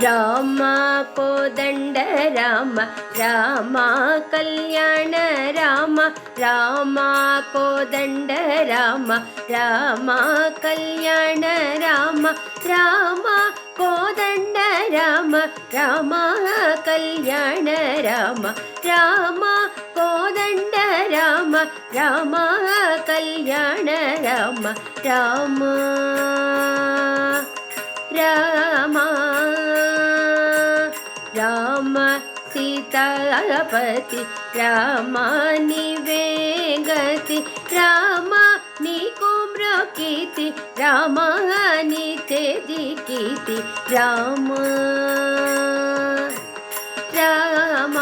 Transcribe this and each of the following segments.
ರಾಮ ಕೋದಂಡ ರಾಮ ರಾಮ ಕಲ್ಯಾಣ ರಾಮ ರಾಮ ಕೋದಂಡ ರಾಮ ರಾಮ ಕಲ್ಯಾಣ ರಾಮ ರಾಮ ಕೋದಂಡ ರಾಮ ರಾಮ ಕಲ್ಯಾಣ ರಾಮ ರಾಮ ಕೋದಂಡ ರಾಮ ರಾಮ ಕಲ್ಯಾಣ ರಾಮ ರಾಮ ರಾಮ ರಾಮ సీతాపతి రామ నీవే గతి రామ నీకు మ్రొక్కితి రామ నీ చేదికితి రామ రామ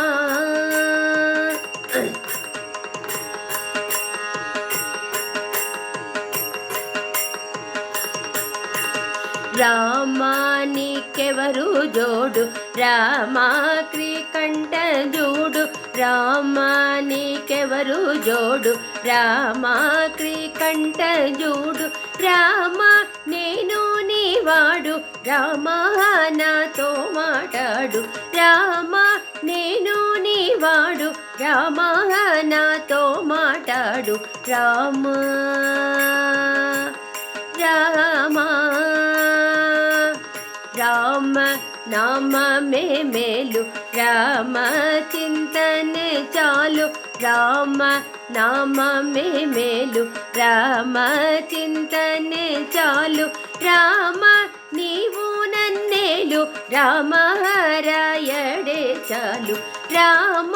రామా నీకెవరు జోడు రామా క్రీకంఠ జూడు రామా నీకెవరు జోడు రామా క్రీకంఠ జూడు రామా నేను నీవాడు రామా నాతో మాటాడు రామా నేను నీవాడు రామా నాతో మాటాడు రామ రామ రామ నామమే మేలు రామ చింతనే చాలు రామ నామమే మేలు రామ చింతనే చాలు రామ నీవు నన్నేలు రామ రాయడే చాలు రామ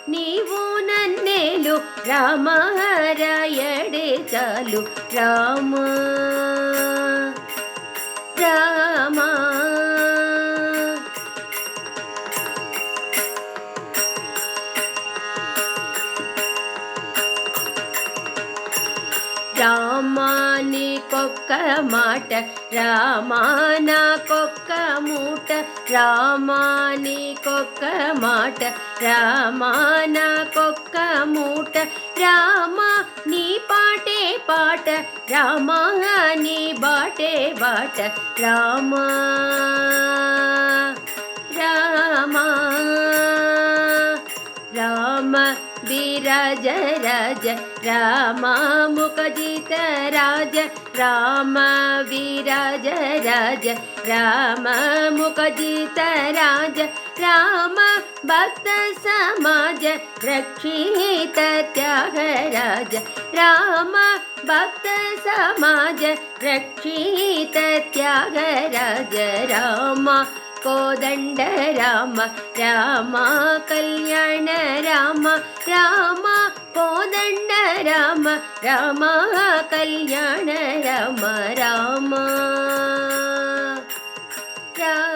నీవు నన్నేలు రామ రాయడే చాలు రామ రామ రామా నీకొక్క మాట రామా నాకొక్క మూట రామా నీకొక్క మాట రామా నాకొక్క మూట రామా నీ పాటే పాట రామా నీ బాటే బాట రామా రామా రామ విరాజ రాజ రామ ముఖజిత రాజ రామ విరాజ రాజ రామ ముఖజిత రాజ రామ భక్త సమాజ రక్షిత త్యాగరాజ రామ భక్త సమాజ రక్షిత త్యాగరాజ రామ కోదండ రామ రామ కళ్యాణ రామ రామ కోదండ రామ రామ కళ్యాణ రామ రామ రామ